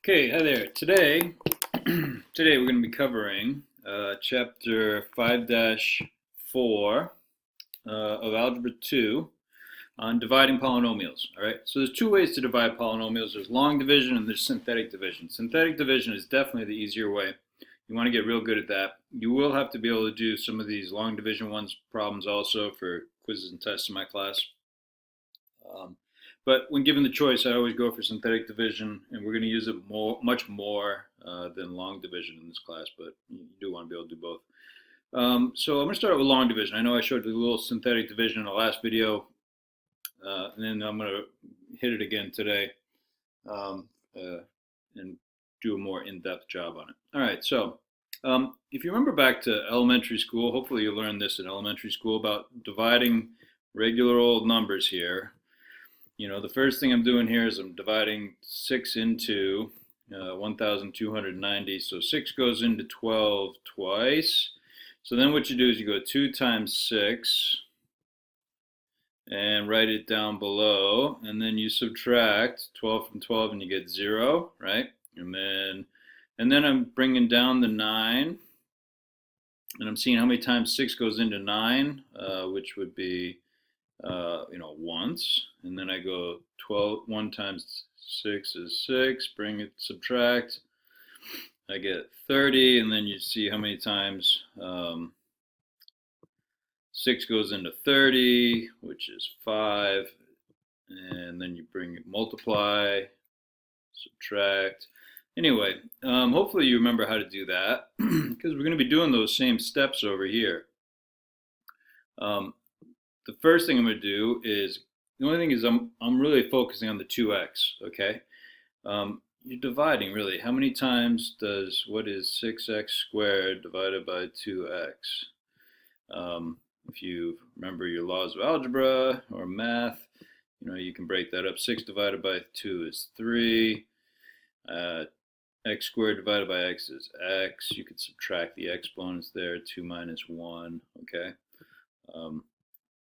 Okay, hi there. Today we're going to be covering chapter 5-4 of Algebra 2 on dividing polynomials. All right, so there's two ways to divide polynomials. There's long division and there's synthetic division. Synthetic division is definitely the easier way. You want to get real good at that. You will have to be able to do some of these long division problems also for quizzes and tests in my class. But when given the choice, I always go for synthetic division, and we're going to use it much more than long division in this class, but you do want to be able to do both. So I'm going to start with long division. I know I showed you a little synthetic division in the last video, and then I'm going to hit it again today and do a more in-depth job on it. All right, so if you remember back to elementary school, hopefully you learned this in elementary school about dividing regular old numbers here. You know, the first thing I'm doing here is I'm dividing 6 into 1,290. So 6 goes into 12 twice. So then what you do is you go 2 times 6 and write it down below. And then you subtract 12 from 12 and you get 0, right? And then I'm bringing down the 9. And I'm seeing how many times 6 goes into 9, which would be once, and then I go 1 times 6 is 6, bring it, subtract, I get 30, and then you see how many times 6 goes into 30, which is 5, and then you bring it, multiply, subtract. Anyway, hopefully you remember how to do that, because we're going to be doing those same steps over here. The first thing I'm going to do is, the only thing is I'm really focusing on the 2x, okay? You're dividing, really. How many times does, what is 6x squared divided by 2x? If you remember your laws of algebra or math, you can break that up. 6 divided by 2 is 3. X squared divided by x is x. You could subtract the exponents there, 2 minus 1, okay?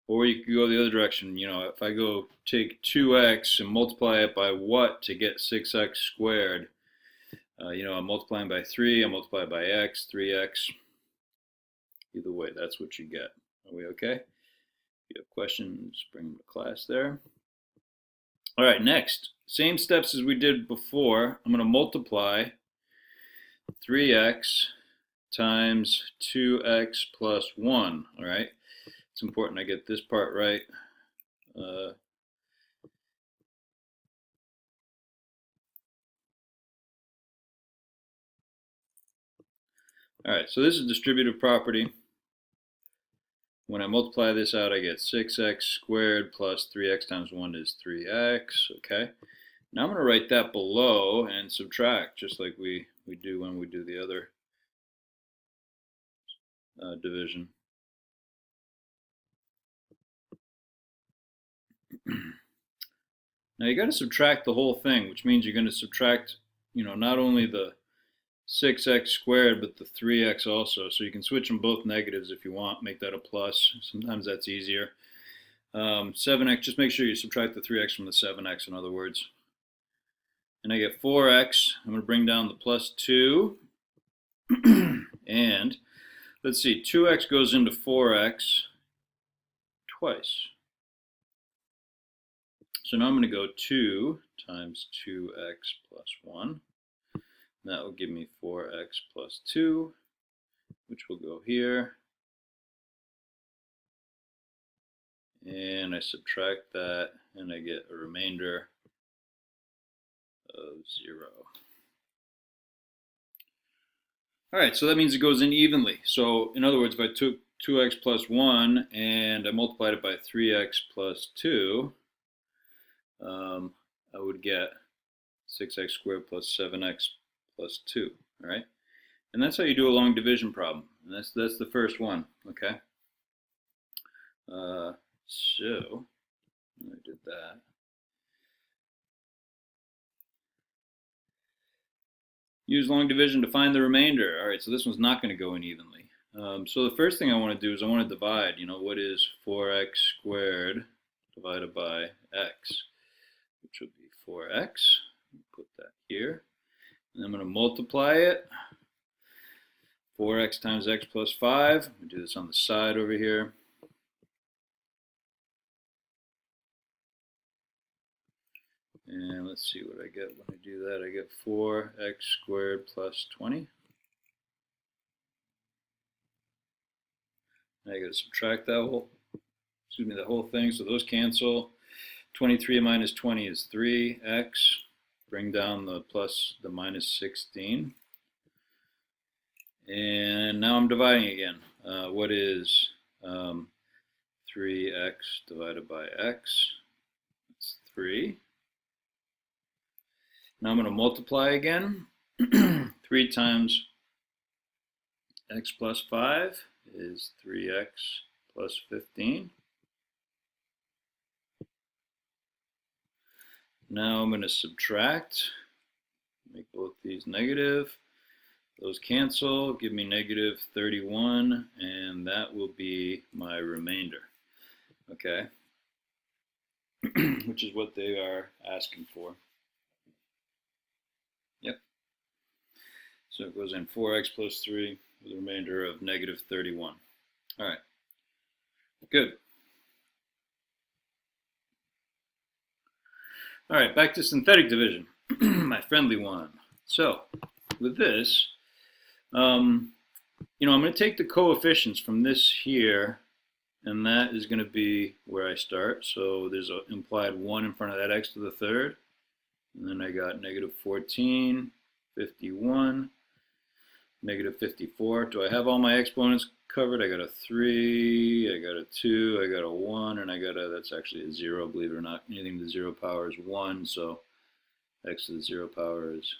Or you could go the other direction. If I go take 2x and multiply it by what to get 6x squared? I'm multiplying by 3, I'm multiplying by x, 3x. Either way, that's what you get. Are we okay? If you have questions, bring them to class there. All right, next. Same steps as we did before. I'm going to multiply 3x times 2x plus 1, all right? It's important I get this part right. All right, so this is distributive property. When I multiply this out, I get 6x squared plus 3x times 1 is 3x, okay? Now I'm going to write that below and subtract, just like we do when we do the other division. Now you got to subtract the whole thing, which means you're going to subtract, not only the 6x squared, but the 3x also. So you can switch them both negatives if you want, make that a plus. Sometimes that's easier. 7x, just make sure you subtract the 3x from the 7x, in other words. And I get 4x. I'm going to bring down the plus 2. And let's see, 2x goes into 4x twice. So now I'm going to go 2 times 2x plus 1. That will give me 4x plus 2, which will go here. And I subtract that, and I get a remainder of 0. All right, so that means it goes in evenly. So in other words, if I took 2x plus 1 and I multiplied it by 3x plus 2, I would get 6x squared plus 7x plus 2, all right? And that's how you do a long division problem. And that's the first one, okay? So I did that. Use long division to find the remainder. All right, so this one's not going to go in evenly. So the first thing I want to do is I want to divide. What is 4x squared divided by x? Which would be 4x. Put that here. And I'm going to multiply it. 4x times x plus 5. I'm going to do this on the side over here. And let's see what I get when I do that. I get 4x squared plus 20. Now I got to subtract that whole, that whole thing. So those cancel. 23 minus 20 is 3x. Bring down the plus the minus 16. And now I'm dividing again. What is 3x divided by x? That's 3. Now I'm going to multiply again. 3 times x plus 5 is 3x plus 15. Now I'm going to subtract, make both these negative. Those cancel, give me negative 31, and that will be my remainder. Okay, which is what they are asking for. Yep. So it goes in 4x plus 3 with a remainder of negative 31. All right, good. All right, back to synthetic division, my friendly one. So with this, I'm going to take the coefficients from this here, and that is going to be where I start. So there's an implied 1 in front of that x to the third. And then I got negative 14, 51, negative 54. Do I have all my exponents covered? I got a 3, I got a 2, I got a 1, and I got a, that's actually a 0, believe it or not. Anything to the 0 power is 1, so x to the 0 power is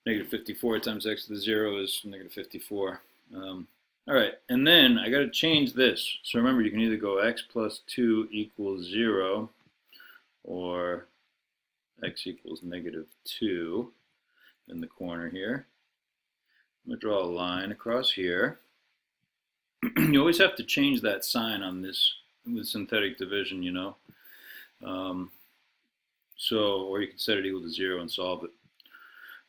negative 54 times x to the 0 is negative 54. All right, and then I got to change this. So remember, you can either go x plus 2 equals 0, or x equals negative 2 in the corner here. I'm going to draw a line across here. You always have to change that sign on this with synthetic division, you know. Or you can set it equal to 0 and solve it.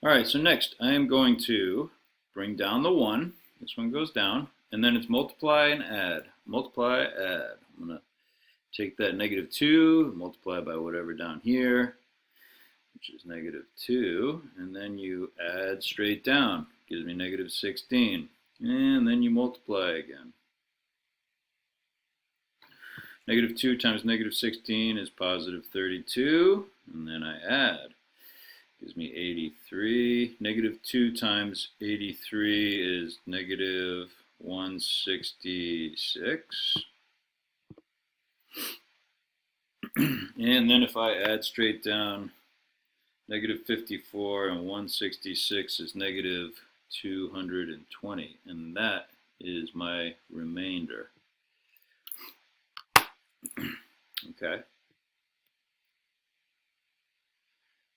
All right, so next I am going to bring down the 1. This one goes down, and then it's multiply and add. Multiply, add. I'm going to take that negative 2, multiply by whatever down here, which is negative 2, and then you add straight down. Gives me negative 16. And then you multiply again. Negative 2 times negative 16 is positive 32, and then I add. Gives me 83. Negative 2 times 83 is negative 166. And then if I add straight down, negative 54 and 166 is negative 220, and that is my remainder. Okay.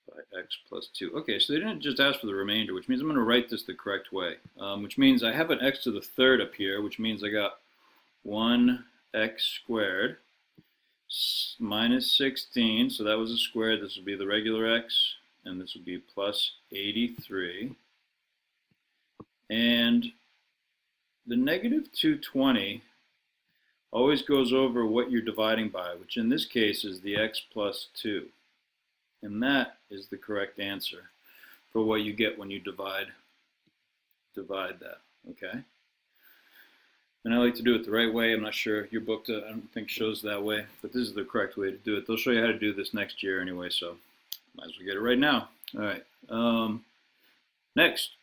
By x plus 2. Okay, so they didn't just ask for the remainder, which means I'm going to write this the correct way. Which means I have an x to the third up here, which means I got 1x squared minus 16, so that was a square. This would be the regular x, and this would be plus 83. And the negative 220 always goes over what you're dividing by, which in this case is the x plus 2. And that is the correct answer for what you get when you divide that, okay? And I like to do it the right way. I'm not sure, your book I don't think shows that way, but this is the correct way to do it. They'll show you how to do this next year anyway, so might as well get it right now. All right, next,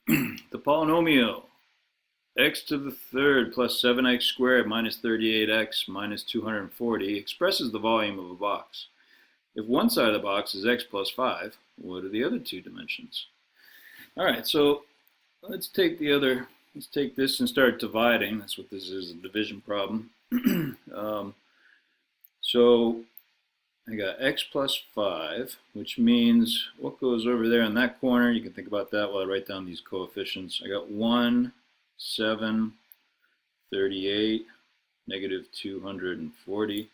the polynomial x to the third plus 7x squared minus 38x minus 240 expresses the volume of a box. If one side of the box is x plus 5, what are the other two dimensions? All right, so let's take this and start dividing. That's what this is, a division problem. So I got x plus 5, which means what goes over there in that corner, you can think about that while I write down these coefficients. I got 1, 7, 38, negative 240.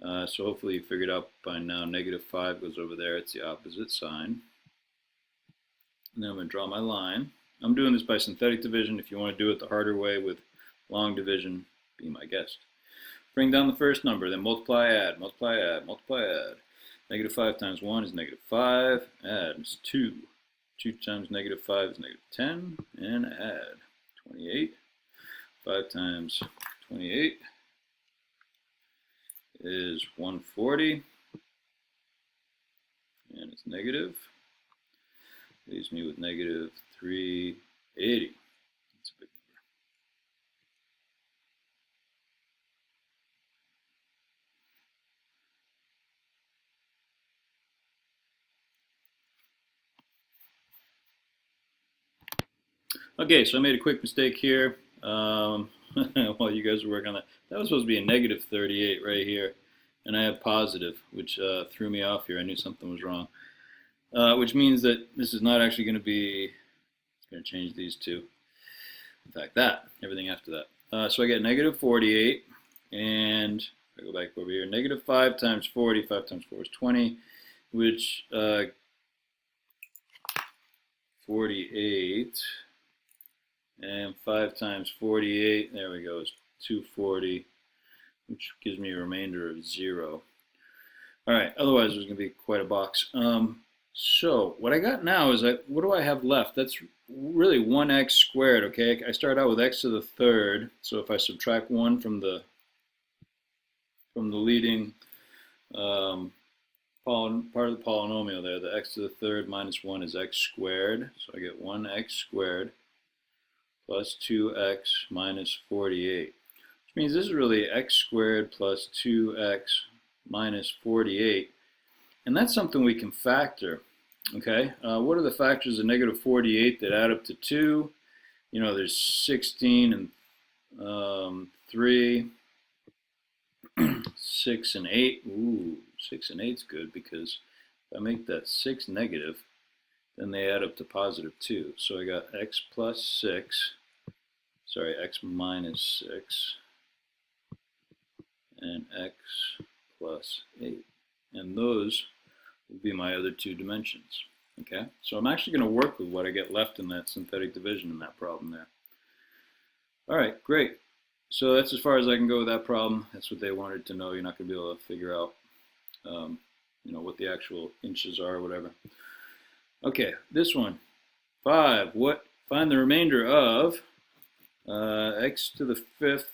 So hopefully you figured out by now -5 goes over there. It's the opposite sign. And then I'm going to draw my line. I'm doing this by synthetic division. If you want to do it the harder way with long division, be my guest. Bring down the first number, then multiply, add, multiply, add, multiply, add. -5 times 1 is -5. Add is 2. 2 times -5 is -10. And add 28. 5 times 28 is 140. And it's negative. Leaves me with -380. That's a big number. Okay, so I made a quick mistake here while you guys were working on that. That was supposed to be a -38 right here. And I have positive, which threw me off here. I knew something was wrong. Which means that this is not actually going to be, it's going to change these two. In fact, everything after that. So I get -48, and if I go back over here, -5 times 40, 5 times 4 is 20, which 48, and 5 times 48, there we go, is 240, which gives me a remainder of 0. All right, otherwise there's going to be quite a box. So what I got now is what do I have left? That's really 1x squared, okay? I start out with x to the third, so if I subtract 1 from the leading part of the polynomial there, the x to the third minus 1 is x squared, so I get 1x squared plus 2x minus 48, which means this is really x squared plus 2x minus 48. And that's something we can factor, okay? What are the factors of -48 that add up to 2? You know, there's 16 and 3, 6 and 8. Ooh, 6 and 8's good because if I make that 6 negative, then they add up to +2. So I got x plus 6, sorry, x minus 6, and x plus 8. And those will be my other two dimensions. Okay, so I'm actually going to work with what I get left in that synthetic division in that problem there. All right, great. So that's as far as I can go with that problem. That's what they wanted to know. You're not going to be able to figure out, you know, what the actual inches are or whatever. Okay, this one, 5. Find the remainder of x to the 5th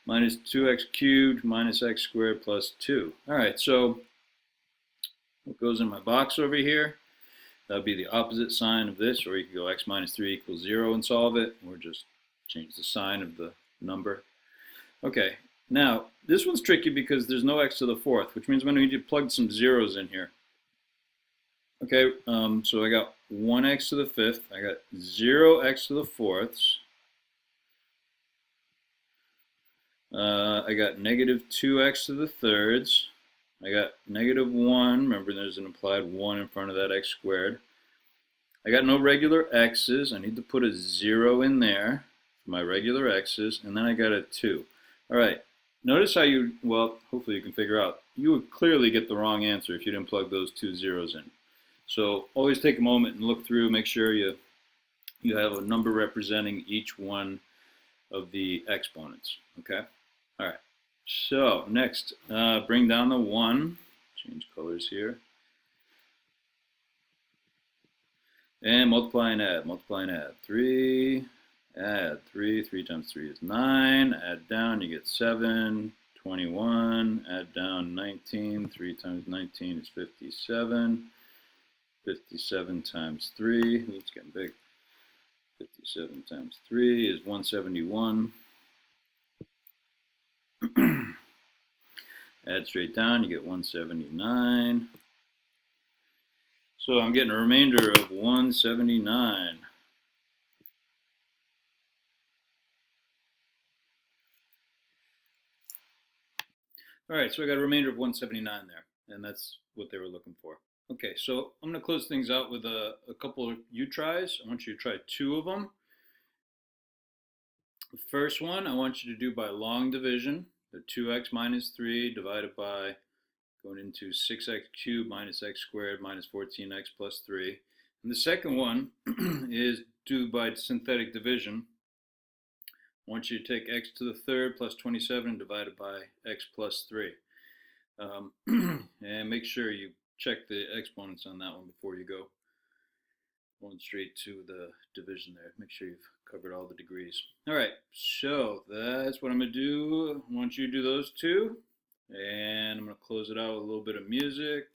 minus 2x cubed minus x squared plus 2. All right, so what goes in my box over here? That would be the opposite sign of this, or you could go x minus 3 equals 0 and solve it, or just change the sign of the number. Okay, now this one's tricky because there's no x to the 4th, which means I'm going to need to plug some zeros in here. Okay, so I got 1x to the 5th, I got 0x to the 4ths, I got -2x to the 3rds, I got -1, remember there's an implied 1 in front of that x squared. I got no regular x's, I need to put a 0 in there for my regular x's, and then I got a 2. Alright, notice how you, well, hopefully you can figure out, you would clearly get the wrong answer if you didn't plug those 2 zeros in. So always take a moment and look through, make sure you have a number representing each one of the exponents, okay? Alright. So next, bring down the 1, change colors here, and multiply and add, 3, add 3, 3 times 3 is 9, add down, you get 7, 21, add down 19, 3 times 19 is 57, 57 times 3, ooh, it's getting big, 57 times 3 is 171. Add straight down, you get 179. So I'm getting a remainder of 179. All right, so I got a remainder of 179 there, and that's what they were looking for. Okay, so I'm going to close things out with a couple of U-tries. I want you to try 2 of them. The first one I want you to do by long division. the 2x minus 3 divided by going into 6x cubed minus x squared minus 14x plus 3. And the second one is due by synthetic division. I want you to take x to the third plus 27 divided by x plus 3. And make sure you check the exponents on that one before you go going straight to the division there. Make sure you've covered all the degrees. All right, so that's what I'm going to do. I want you to do those two. And I'm going to close it out with a little bit of music.